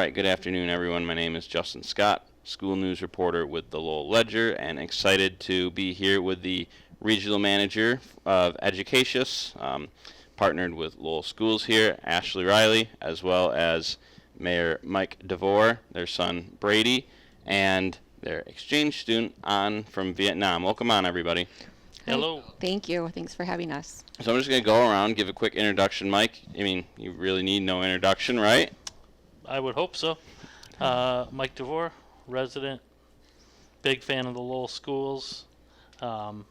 right, good afternoon, everyone. My name is Justin Scott, school news reporter with the Lowell Ledger, and excited to be here with the regional manager of Educatius, partnered with Lowell Schools here, Ashley Riley, as well as Mayor Mike Devore, their son Brady, and their exchange student on from Vietnam. Welcome on, everybody. Hello. Thank you. Thanks for having us. So I'm just going to go around, give a quick introduction, Mike. I mean, you really need no introduction, right? I would hope so. Mike Devore, resident, big fan of the Lowell Schools.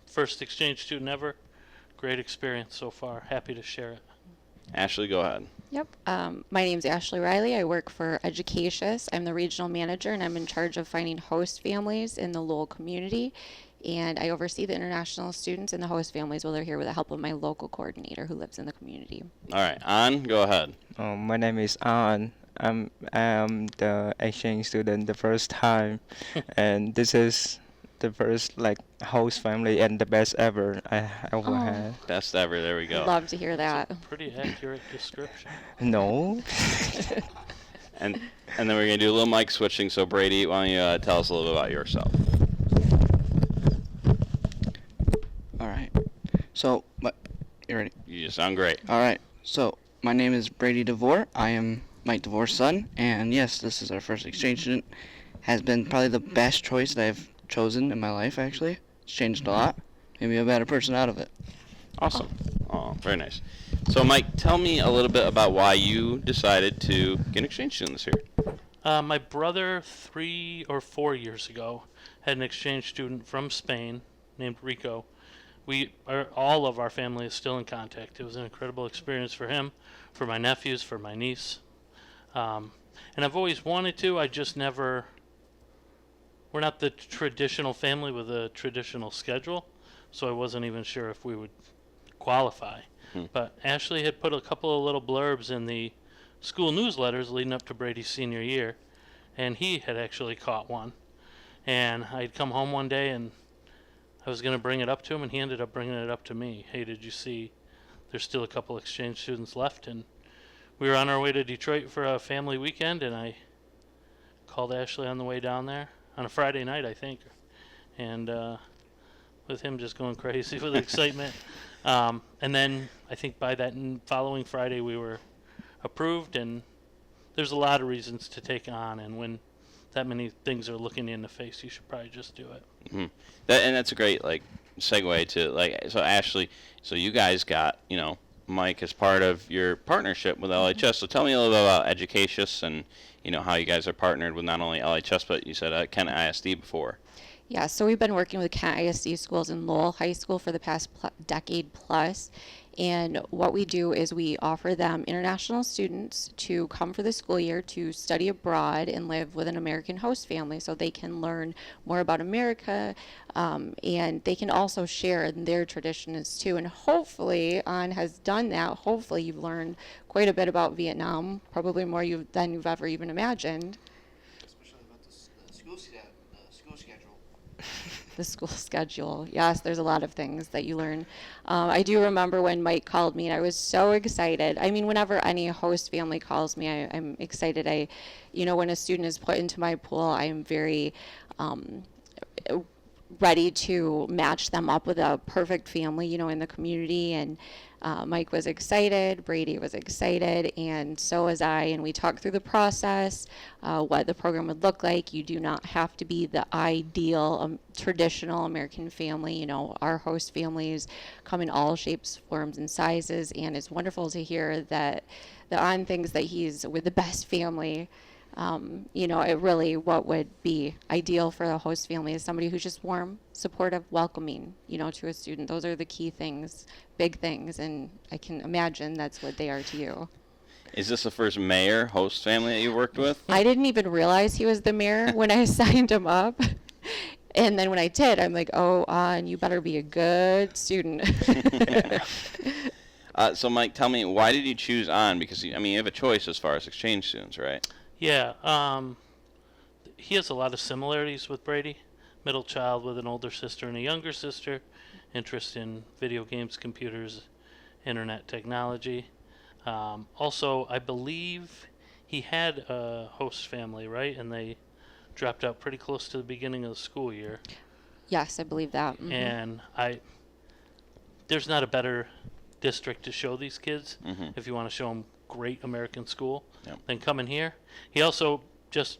First exchange student ever. Great experience so far. Happy to share it. Ashley, go ahead. Yep. My name's Ashley Riley. I work for Educatius. I'm the regional manager, and I'm in charge of finding host families in the Lowell community. And I oversee the international students and the host families while they're here with the help of my local coordinator who lives in the community. All right, An, go ahead. My name is An. I'm the exchange student the first time, and this is the first host family and the best ever I ever had. Best ever, there we go. Love to hear that. That's a pretty accurate description. No. And then we're going to do a little mic switching. So, Brady, why don't you tell us a little bit about yourself? All right. So, you ready? You sound great. All right. So, my name is Brady Devore. I am Mike Devore's son, and yes, this is our first exchange student. Has been probably the best choice that I've chosen in my life, actually. It's changed a lot. Made me a better person out of it. Awesome. Oh, very nice. So, Mike, tell me a little bit about why you decided to get an exchange student this year. My brother, 3 or 4 years ago, had an exchange student from Spain named Rico. All of our family is still in contact. It was an incredible experience for him, for my nephews, for my niece. And I've always wanted to, I just never... We're not the traditional family with a traditional schedule, so I wasn't even sure if we would qualify. But Ashley had put a couple of little blurbs in the school newsletters leading up to Brady's senior year, and he had actually caught one. And I'd come home one day, and I was going to bring it up to him, and he ended up bringing it up to me. Hey, did you see there's still a couple exchange students left? And we were on our way to Detroit for a family weekend, and I called Ashley on the way down there. On a Friday night, I think, and with him just going crazy with excitement. And then I think by that following Friday we were approved, and there's a lot of reasons to take on, and when that many things are looking you in the face, you should probably just do it. Mm-hmm. That's a great segue to so Ashley, so you guys got Mike as part of your partnership with LHS. So tell me a little bit about Educatius and how you guys are partnered with not only LHS, but you said Kent ISD before. Yeah, so we've been working with Kent ISD schools in Lowell High School for the past decade plus. And what we do is we offer them international students to come for the school year to study abroad and live with an American host family so they can learn more about America, and they can also share in their traditions too. And hopefully, An has done that. Hopefully you've learned quite a bit about Vietnam, probably more than you've ever even imagined. Especially about the school schedule. The school schedule. Yes, there's a lot of things that you learn. I do remember when Mike called me, and I was so excited. I mean, whenever any host family calls me, I'm excited. When a student is put into my pool, I am very ready to match them up with a perfect family, in the community. And Mike was excited, Brady was excited, and so was I. And we talked through the process, what the program would look like. You do not have to be the ideal traditional American family. Our host families come in all shapes, forms, and sizes. And it's wonderful to hear that An thinks that he's with the best family. It really, what would be ideal for a host family is somebody who's just warm, supportive, welcoming, to a student. Those are the key things, big things, and I can imagine that's what they are to you. Is this the first mayor host family that you worked with? I didn't even realize he was the mayor when I signed him up. And then when I did, I'm like, and you better be a good student. So, Mike, tell me, why did you choose An? Because, you have a choice as far as exchange students, right? Yeah, he has a lot of similarities with Brady. Middle child with an older sister and a younger sister, interest in video games, computers, internet technology. Also, I believe he had a host family, right? And they dropped out pretty close to the beginning of the school year. Yes, I believe that. And there's not a better district to show these kids if you want to show them great American school than coming here. He also just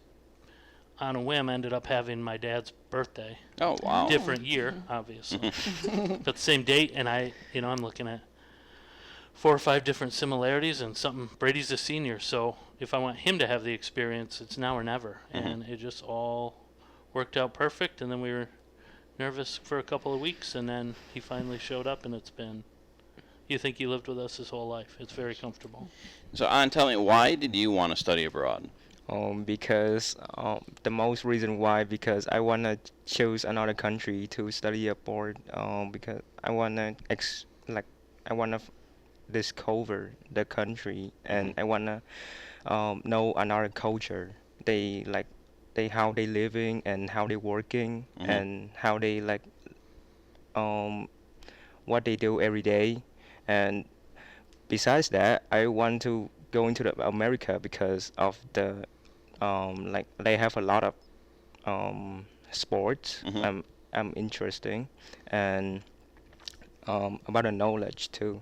on a whim ended up having my dad's birthday. Oh, wow. Different year, obviously, but same date. And I'm looking at 4 or 5 different similarities and something. Brady's a senior, so if I want him to have the experience, it's now or never. And it just all worked out perfect. And then we were nervous for a couple of weeks, and then he finally showed up, and it's been, you think he lived with us his whole life. It's very comfortable. So, tell me, why did you want to study abroad? Because the most reason why, because I wanna choose another country to study abroad. Because I wanna I wanna discover the country, and I wanna know another culture. They how they living and how they working and how they what they do every day. And besides that, I want to go into America because of the they have a lot of sports. I'm interesting, and about the knowledge too.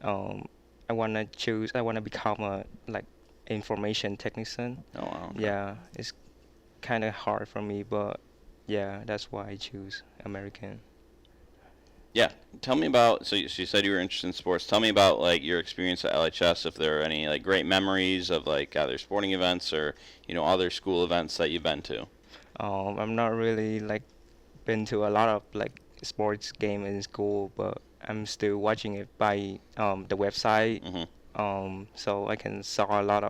I wanna become a information technician. Oh, wow. Okay. Yeah, it's kind of hard for me, but yeah, that's why I choose American. Yeah, tell me about. So you said you were interested in sports. Tell me about your experience at LHS. If there are any great memories of either sporting events or other school events that you've been to. I'm not really been to a lot of sports game in school, but I'm still watching it by the website. So I can saw a lot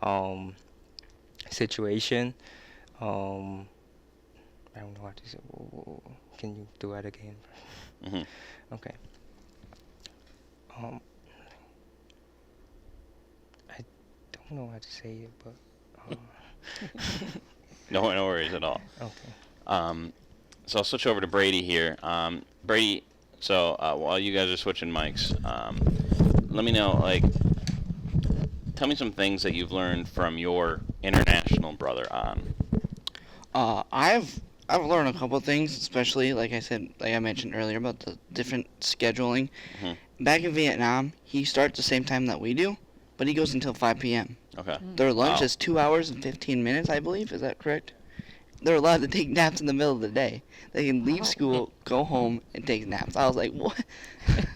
of situation. I don't know what to say. Can you do that again? Okay. I don't know how to say it, but No worries at all. okay. So I'll switch over to Brady here. Brady, so while you guys are switching mics, let me know, tell me some things that you've learned from your international brother on. I've learned a couple things, especially like I mentioned earlier about the different scheduling. Back in Vietnam, he starts the same time that we do, but he goes until 5 p.m. Okay. Their lunch Wow. is 2 hours and 15 minutes, I believe. Is that correct? They're allowed to take naps in the middle of the day. They can leave school, go home, and take naps. I was like, what?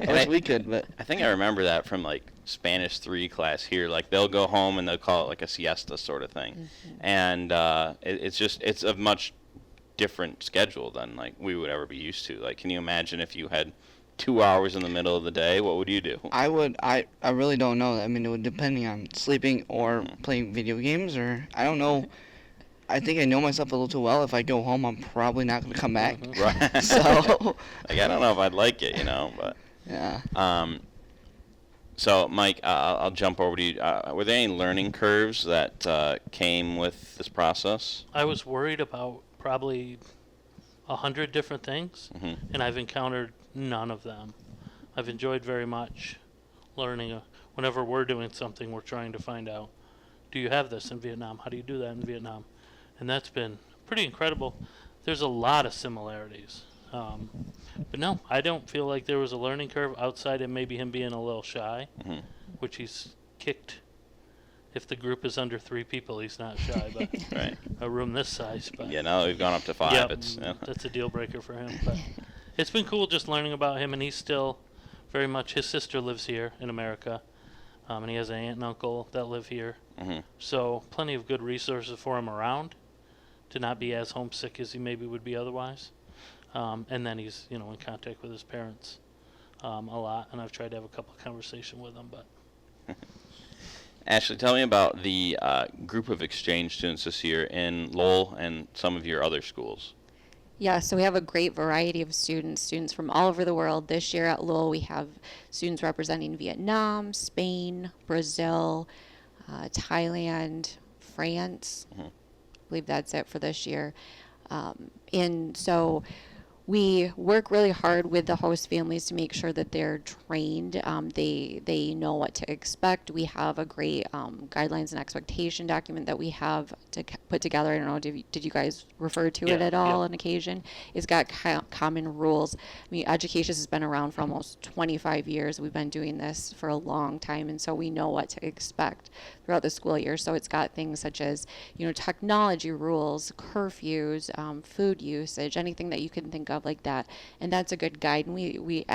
I wish we could, but I think I remember that from Spanish 3 class here. They'll go home and they'll call it a siesta sort of thing, and it's a much different schedule than we would ever be used to. Can you imagine if you had 2 hours in the middle of the day? What would you do? I really don't know. I mean, it would depending on sleeping or playing video games, or I don't know. I think I know myself a little too well. If I go home, I'm probably not going to come back. Right. So I don't know if I'd like it, but yeah. So Mike, I'll jump over to you. Were there any learning curves that came with this process? I was worried about probably 100 different things, and I've encountered none of them. I've enjoyed very much learning. Whenever we're doing something, we're trying to find out, do you have this in Vietnam? How do you do that in Vietnam? And that's been pretty incredible. There's a lot of similarities. But no, I don't feel like there was a learning curve outside of maybe him being a little shy, which he's kicked. If the group is under 3 people, he's not shy, but Right. a room this size. But Yeah, now that we've gone up to 5. yep, Yeah. that's a deal breaker for him. But it's been cool just learning about him, and he's still very much, his sister lives here in America, and he has an aunt and uncle that live here. So plenty of good resources for him around to not be as homesick as he maybe would be otherwise. And then he's, in contact with his parents a lot, and I've tried to have a couple of conversations with him. But Ashley, tell me about the group of exchange students this year in Lowell and some of your other schools. Yeah, so we have a great variety of students from all over the world. This year at Lowell, we have students representing Vietnam, Spain, Brazil, Thailand, France. I believe that's it for this year. And so we work really hard with the host families to make sure that they're trained. They know what to expect. We have a great guidelines and expectation document that we have to put together. I don't know, did you guys refer to it Yeah, at all yeah. on occasion? It's got common rules. I mean, Educatius has been around for almost 25 years. We've been doing this for a long time, and so we know what to expect throughout the school year. So it's got things such as, technology rules, curfews, food usage, anything that you can think of like that. And that's a good guide. And we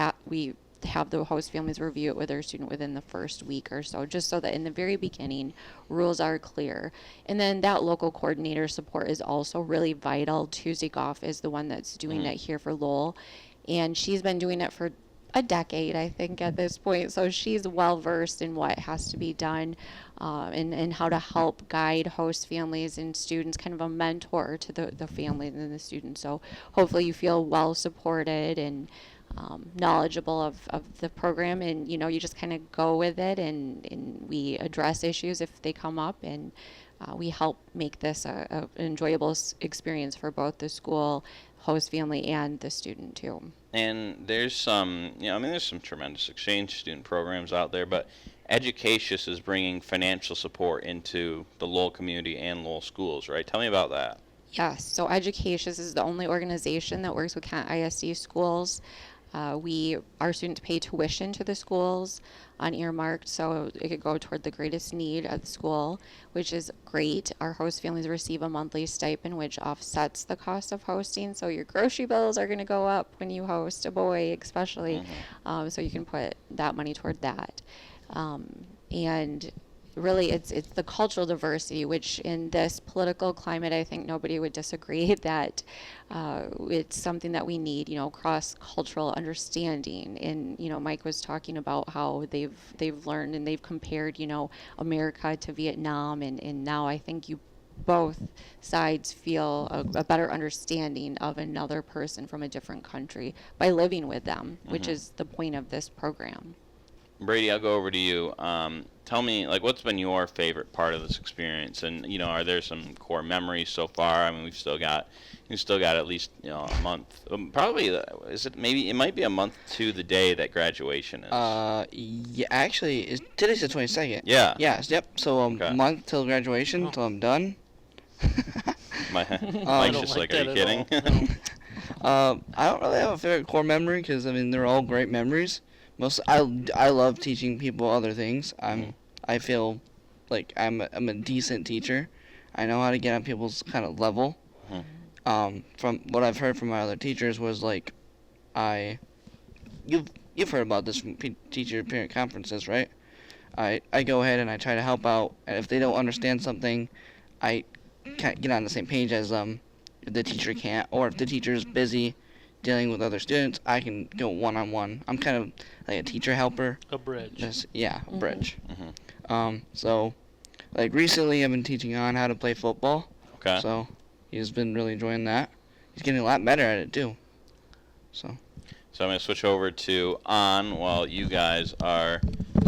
have the host families review it with their student within the first week or so, just so that in the very beginning, rules are clear. And then that local coordinator support is also really vital. Tuesday Goff is the one that's doing that here for Lowell. And she's been doing it for a decade, I think, at this point. So she's well versed in what has to be done, and how to help guide host families and students, kind of a mentor to the family and the students. So hopefully you feel well supported and knowledgeable of the program, and you just kind of go with it, and we address issues if they come up, and we help make this an enjoyable experience for both the school, host family, and the student too. And there's some, there's some tremendous exchange student programs out there, but Educatius is bringing financial support into the Lowell community and Lowell schools, right? Tell me about that. Yes, so Educatius is the only organization that works with Kent ISD schools. Our students pay tuition to the schools unearmarked, so it could go toward the greatest need at the school, which is great. Our host families receive a monthly stipend, which offsets the cost of hosting. So your grocery bills are going to go up when you host a boy, especially. So you can put that money toward that. And really it's the cultural diversity, which in this political climate, I think nobody would disagree that it's something that we need, cross-cultural understanding. And Mike was talking about how they've learned and they've compared America to Vietnam, and now I think both sides feel a better understanding of another person from a different country by living with them, which is the point of this program. Brady, I'll go over to you. Tell me, what's been your favorite part of this experience? And, are there some core memories so far? I mean, you've still got at least, a month. Probably, it might be a month to the day that graduation is. Yeah, actually, today's the 22nd. Yeah. Yes, yep. So Okay. a month till graduation, till I'm done. Mike's I don't just like are that you at kidding? all. I don't really have a favorite core memory because they're all great memories. I love teaching people other things. I feel like I'm a decent teacher. I know how to get on people's kind of level. From what I've heard from my other teachers was you've heard about this from teacher parent conferences, right? I go ahead and I try to help out, and if they don't understand something, I can't get on the same page as the teacher can't, or if the teacher's busy dealing with other students, I can go one-on-one. I'm kind of like a teacher helper. A bridge. A bridge. Mhm. So, recently I've been teaching on how to play football. Okay. So, he's been really enjoying that. He's getting a lot better at it too. So I'm going to switch over to On while you guys are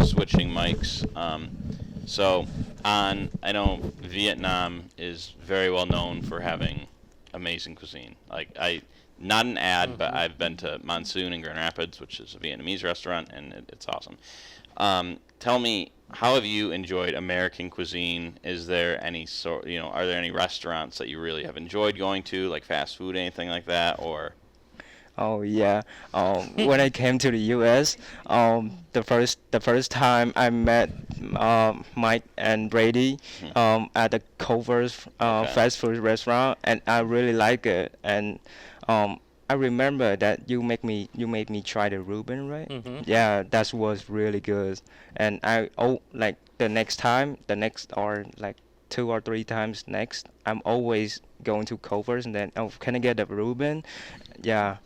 switching mics. So On, I know Vietnam is very well known for having amazing cuisine. Not an ad, but I've been to Monsoon in Grand Rapids, which is a Vietnamese restaurant, and it's awesome. Tell me, how have you enjoyed American cuisine? Is there any are there any restaurants that you really have enjoyed going to, like fast food, anything like that, or? Oh yeah. When I came to the U.S., the first time I met Mike and Brady at the Culver's Okay. fast food restaurant, and I really like it. And I remember that you made me try the Reuben, right? Yeah, that was really good. And the next or like 2 or 3 times next, I'm always going to Culver's and then can I get a Reuben? Yeah.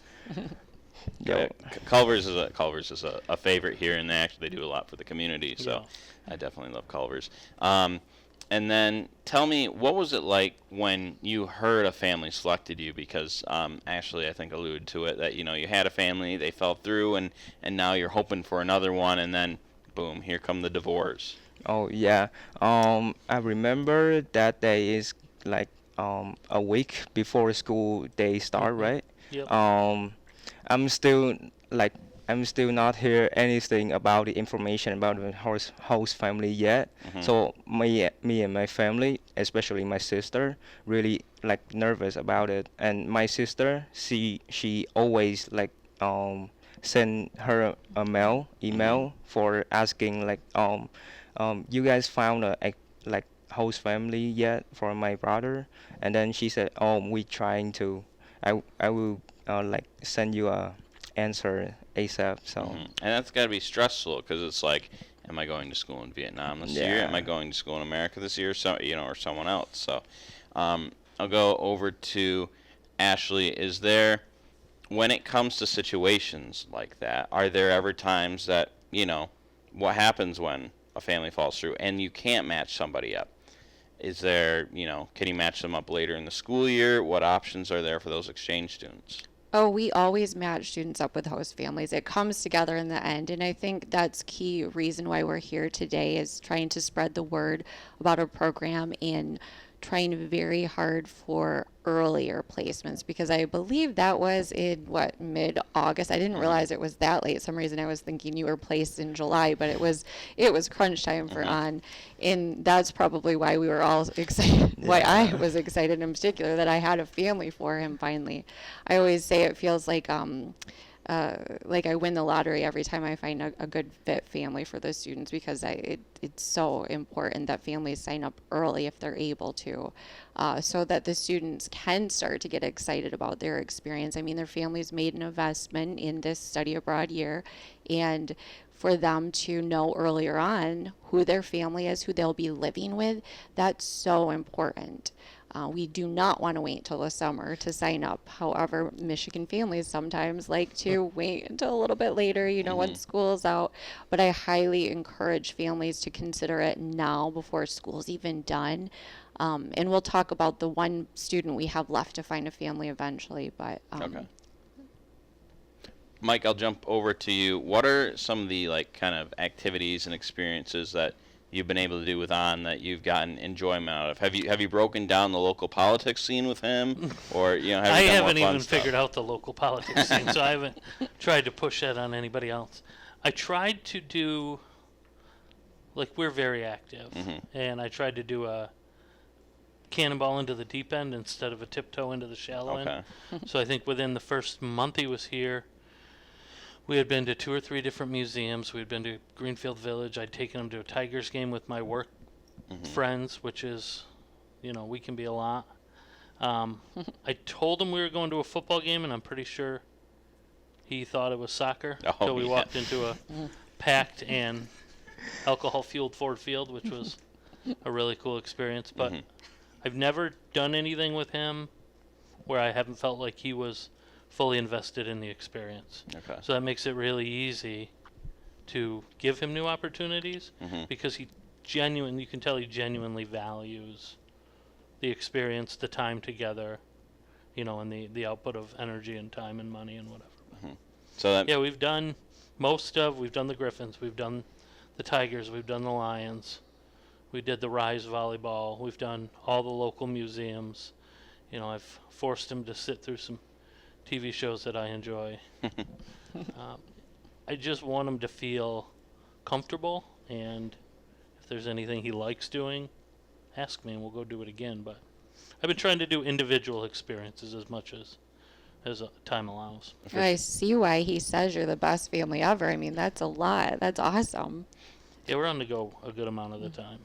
Yeah, Culver's is a favorite here, and they do a lot for the community. So I definitely love Culver's. And then tell me, what was it like when you heard a family selected you? Because Ashley, I think, alluded to it, that you had a family, they fell through, and now you're hoping for another one, and then boom, here come the Devores. Oh yeah. I remember that day is like a week before school day start, Mhm. right? Yep. Um, I'm still like I'm still not hear anything about the information about the host family yet. Hmm. So me and my family, especially my sister, really like nervous about it. And my sister, she always like send her a Hmm. email for asking like you guys found like host family yet for my brother? And then she said, oh, we trying to. I will like send you a answer ASAP. So And that's got to be stressful because it's like, am I going to school in Vietnam this year? Am I yeah. going to school in America this year? So or someone else. So, I'll go over to Ashley. Is there, when it comes to situations like that, are there ever times that what happens when a family falls through and you can't match somebody up? Is there, can you match them up later in the school year? What options are there for those exchange students? Oh, we always match students up with host families. It comes together in the end. And I think that's key reason why we're here today is trying to spread the word about our program and trying very hard for earlier placements because I believe that was in what mid-August. I didn't Hmm. realize it was that late. Some reason I was thinking you were placed in July, but it was crunch time for Hmm. on, and that's probably why we were all excited. Why I Yeah. was excited in particular that I had a family for him finally. I always say it feels like I win the lottery every time I find a good fit family for the students because it's so important that families sign up early if they're able to, so that the students can start to get excited about their experience. I mean, their families made an investment in this study abroad year, and for them to know earlier on who their family is, who they'll be living with, that's so important. We do not want to wait till the summer to sign up. However, Michigan families sometimes like to wait until a little bit later, Hmm. once school's out. But I highly encourage families to consider it now before school's even done. And we'll talk about the one student we have left to find a family eventually. But Okay. Mike, I'll jump over to you. What are some of the like kind of activities and experiences that you've been able to do with On that you've gotten enjoyment out of? Have you broken down the local politics scene with him, or have I you done more haven't fun even stuff? figured out the local politics scene, so I haven't tried to push that on anybody else. I tried to do, like, we're very active, Hmm. and I tried to do a cannonball into the deep end instead of a tiptoe into the shallow end. Okay. So I think within the first month he was here, we had been to 2 or 3 different museums. We had been to Greenfield Village. I'd taken him to a Tigers game with my work Hmm. friends, which is, we can be a lot. I told him we were going to a football game, and I'm pretty sure he thought it was soccer Oh, until we yeah. walked into a packed and alcohol-fueled Ford Field, which was a really cool experience. But Hmm. I've never done anything with him where I haven't felt like he was fully invested in the experience. Okay. So that makes it really easy to give him new opportunities Hmm. because you can tell he genuinely values the experience, the time together, and the output of energy and time and money and whatever. So that. Yeah, we've done the Griffins, we've done the Tigers, we've done the Lions, we did the Rise volleyball, we've done all the local museums. I've forced him to sit through some TV shows that I enjoy. I just want him to feel comfortable, and if there's anything he likes doing, ask me and we'll go do it again. But I've been trying to do individual experiences as much as time allows. I see why he says you're the best family ever. I mean, that's a lot. That's awesome. Yeah, we're on the go a good amount of the time.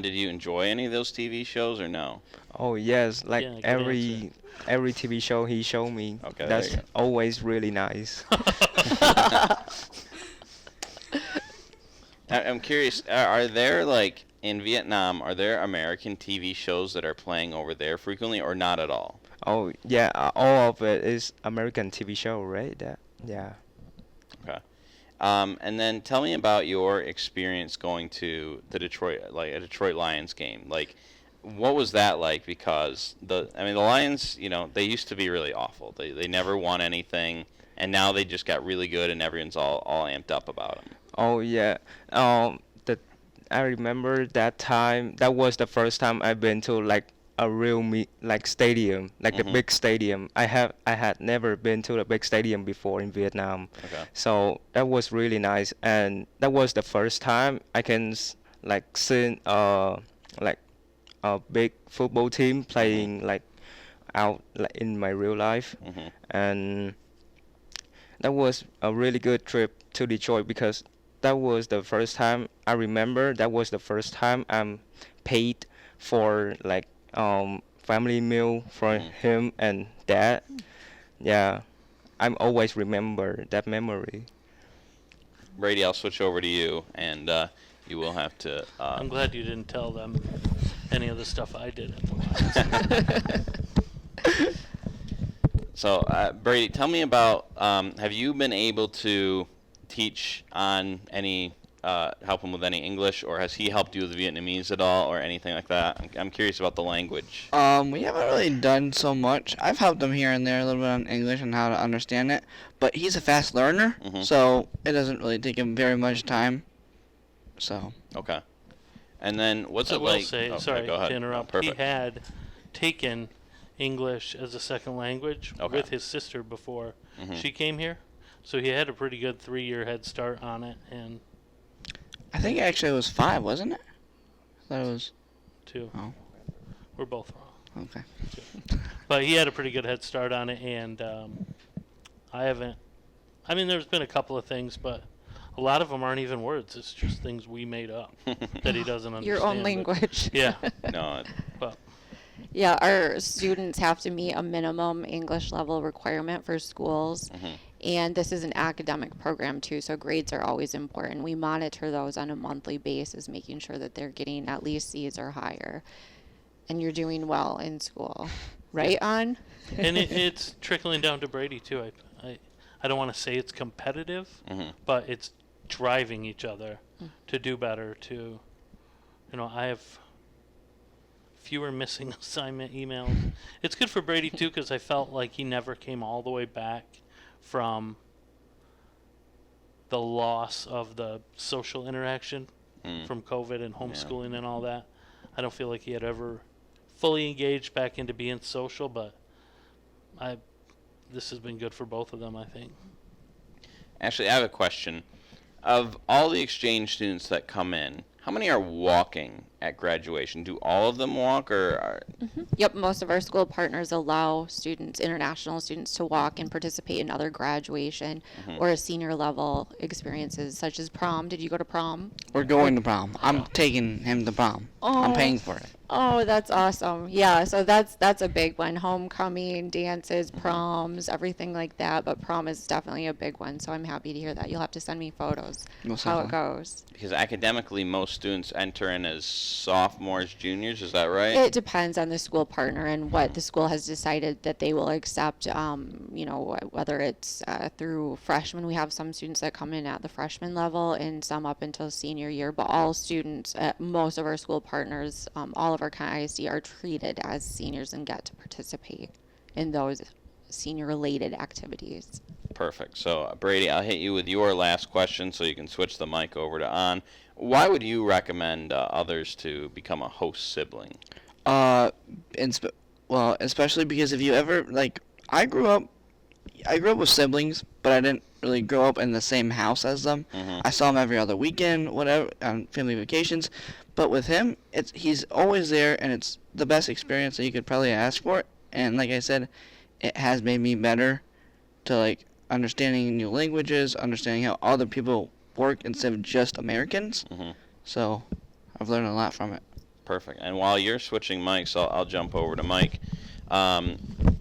Did you enjoy any of those TV shows or no? Oh yes, like Yeah, good every TV show he showed me. Okay, there That's you go. always really nice. I'm curious. Are there like in Vietnam? Are there American TV shows that are playing over there frequently, or not at all? Oh yeah, all of it is American TV show, right? Yeah. Okay. And then tell me about your experience going to the a Detroit Lions game. Like, what was that like? Because the Lions, they used to be really awful. They never won anything, and now they just got really good, and everyone's all amped up about them. Oh yeah. The I remember that time. That was the first time I've been to like a real like stadium, like the Mhm. big stadium. I had never been to a big stadium before in Vietnam, Okay. so that was really nice, and that was the first time I can like see like a big football team Mhm. playing like out like in my real life, Mhm. and that was a really good trip to Detroit because that was the first time I remember that was the first time I'm paid for like family meal for Mhm. him and dad. Yeah, I'm always remember that memory. Brady, I'll switch over to you, and you will have to. I'm glad you didn't tell them any of the stuff I did at the Lions. So, Brady, tell me about. Have you been able to teach on any, help him with any English, or has he helped you with Vietnamese at all, or anything like that? I'm curious about the language. We haven't really done so much. I've helped him here and there a little bit on English and how to understand it, but he's a fast learner, Mhm. so it doesn't really take him very much time. So Okay. And then what's I it will like? say, oh, sorry go ahead. to No, interrupt, he perfect. had taken English as a second language Okay. with his sister before Mhm. she came here. So he had a pretty good 3-year head start on it, and I think actually it was 5, wasn't it? I thought it was. two. Oh. We're both wrong. Okay. But he had a pretty good head start on it, and I haven't. I mean, there's been a couple of things, but a lot of them aren't even words. It's just things we made up that he doesn't understand. Your own but- language. Yeah, No. but Yeah, our students have to meet a minimum English level requirement for schools. Mhm. And this is an academic program too, so grades are always important. We monitor those on a monthly basis, making sure that they're getting at least C's or higher. And you're doing well in school, right, On? and it's trickling down to Brady too. I don't want to say it's competitive, Mhm. but it's driving each other to do better. I have fewer missing assignment emails. It's good for Brady too because I felt like he never came all the way back from the loss of the social interaction Mm. from COVID and homeschooling and all that. I don't feel like he had ever fully engaged back into being social, but this has been good for both of them, I think. Actually, I have a question. Of all the exchange students that come in, how many are walking at graduation? Do all of them walk, or are, Yep, most of our school partners allow students, international students, to walk and participate in other graduation or senior level experiences such as prom. Did you go to prom? We're going to prom. I'm taking him to prom. I'm paying for it. Oh, that's awesome. Yeah, so that's a big one. Homecoming, dances, proms, everything like that. But prom is definitely a big one, so I'm happy to hear that. You'll have to send me photos Most how it definitely. goes. because academically most students enter in as sophomores, juniors? Is that right? It depends on the school partner and what the school has decided that they will accept. Whether it's through freshmen. We have some students that come in at the freshman level and some up until senior year. But all students at most of our school partners, all of our Kent ISD are treated as seniors and get to participate in those senior-related activities. Perfect. So, Brady, I'll hit you with your last question so you can switch the mic over to On. Why would you recommend others to become a host sibling? Well, especially because if you ever like, I grew up with siblings, but I didn't really grow up in the same house as them. Mhm. I saw him every other weekend, whatever, on family vacations. But with him, he's always there, and it's the best experience that you could probably ask for. And like I said, it has made me better to like understanding new languages, understanding how other people work instead of just Americans. Mhm. So I've learned a lot from it. Perfect. And while you're switching mics, I'll jump over to Mike.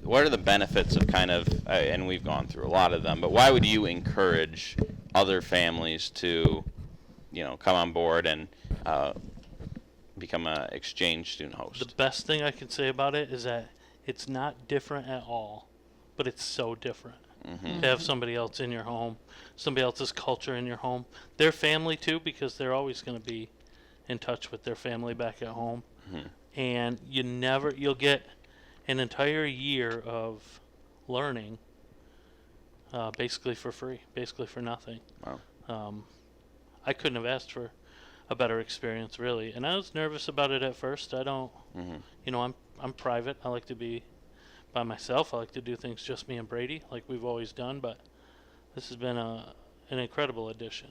What are the benefits of kind of, and we've gone through a lot of them, but why would you encourage other families to, come on board and become an exchange student host? The best thing I can say about it is that it's not different at all, but it's so different. Mhm. To have somebody else in your home, somebody else's culture in your home, their family too, because they're always going to be in touch with their family back at home. Mhm. And you'll get an entire year of learning basically for free, basically for nothing. Wow. I couldn't have asked for a better experience, really. And I was nervous about it at first. I don't, Mhm. I'm private. I like to be by myself. I like to do things just me and Brady, like we've always done. But this has been an incredible addition,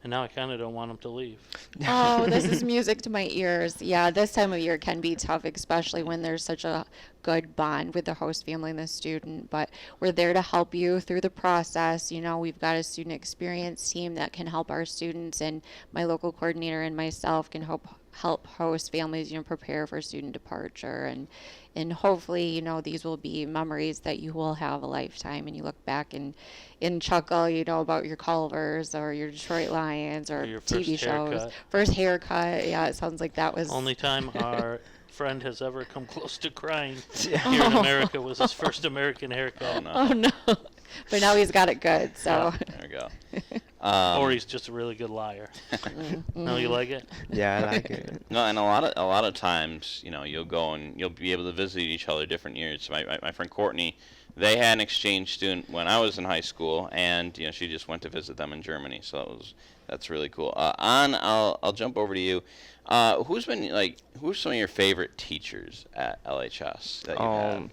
and now I kind of don't want him to leave. Oh, this is music to my ears. Yeah, this time of year can be tough, especially when there's such a good bond with the host family and the student. But we're there to help you through the process. We've got a student experience team that can help our students, and my local coordinator and myself can help host families, prepare for student departure, and hopefully, these will be memories that you will have a lifetime, and you look back and chuckle, about your Culvers or your Detroit Lions or Your TV first shows. haircut. First haircut, yeah, it sounds like that was Only time our friend has ever come close to crying Yeah. here in America was his first American haircut. Oh, no. Oh no, but now he's got it good. So There we go. Or he's just a really good liar. No, you like it? Yeah, I like it. No, and a lot of times, you'll go and you'll be able to visit each other different years. My friend Courtney, they had an exchange student when I was in high school, and she just went to visit them in Germany. So that's really cool. I'll jump over to you. Who's some of your favorite teachers at LHS that you had?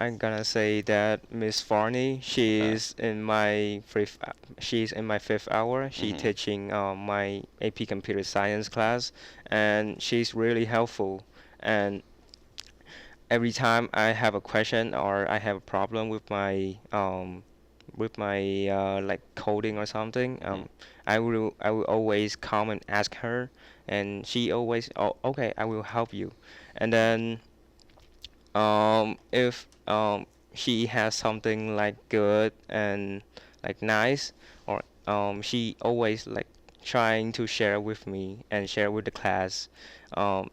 I'm gonna say that Miss Farney, she's in my fifth hour. She's Mhm. teaching my AP Computer Science class, and she's really helpful. And every time I have a question or I have a problem with my like coding or something, I will always come and ask her, and she always, oh, okay, I will help you. And then if she has something like good and like nice, or she always like trying to share with me and share with the class. Um,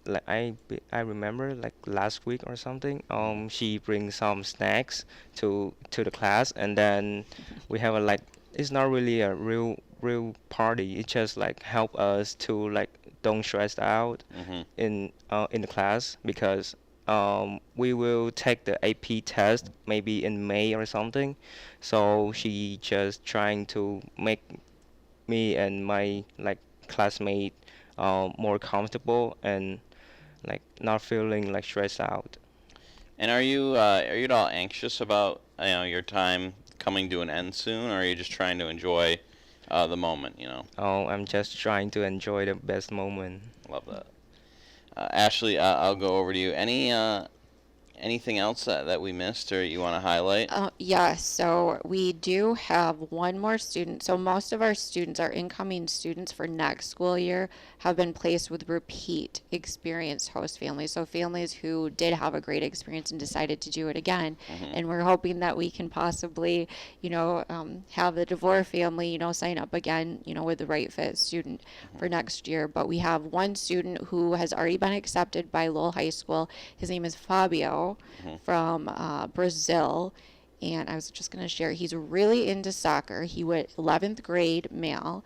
like I remember like last week or something, she brings some snacks to the class, and then we have a like, it's not really a real party. It just like help us to like don't stress out Mhm. in the class, because we will take the AP test maybe in May or something. So she just trying to make me and my like classmate more comfortable and like not feeling like stressed out. And are you at all anxious about your time coming to an end soon, or are you just trying to enjoy the moment? I'm just trying to enjoy the best moment. Love that. Ashley, I'll go over to you. Anything else that we missed or you want to highlight? Yes, so we do have one more student. So most of our students, our incoming students for next school year, have been placed with repeat experienced host families. So families who did have a great experience and decided to do it again. And we're hoping that we can possibly, have the Devore family, sign up again, with the right fit student for next year. But we have one student who has already been accepted by Lowell High School. His name is Fabio from Brazil. And I was just going to share, he's really into soccer. He went 11th grade male,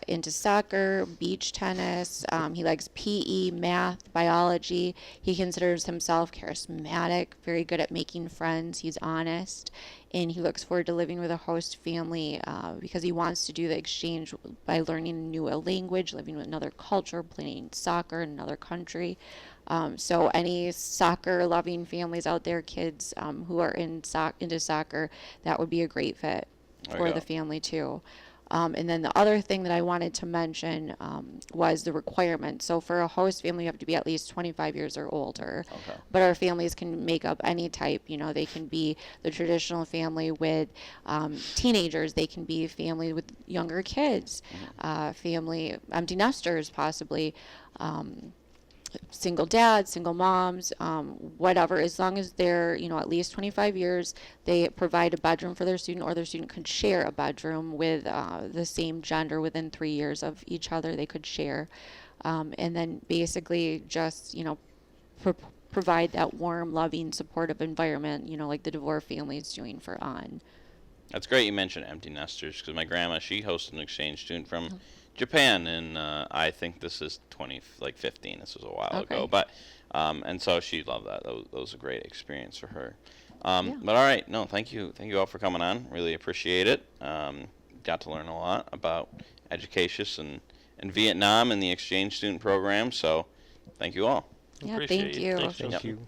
into soccer, beach tennis. He likes PE, math, biology. He considers himself charismatic, very good at making friends. He's honest, and he looks forward to living with a host family because he wants to do the exchange by learning a new language, living with another culture, playing soccer in another country. So any soccer-loving families out there, kids who are into soccer, that would be a great fit There for you the go. family too. And then the other thing that I wanted to mention was the requirement. So for a host family, you have to be at least 25 years or older. Okay. But our families can make up any type. They can be the traditional family with teenagers. They can be family with younger kids, family empty nesters possibly. Single dads, single moms, whatever, as long as they're, at least 25 years, they provide a bedroom for their student, or their student could share a bedroom with the same gender within 3 years of each other. They could share. And then basically just, provide that warm, loving, supportive environment, like the Devore family is doing for On. That's great you mentioned empty nesters, because my grandma, she hosted an exchange student from Japan, and I think this is 15. This was a while Okay. ago, but and so she loved that. That was a great experience for her. Yeah. But all right, no, thank you all for coming on. Really appreciate it. Got to learn a lot about Educatius and Vietnam and the exchange student program. So, thank you all. Yeah, Appreciate thank you. you. Thanks, Thank Justin. you.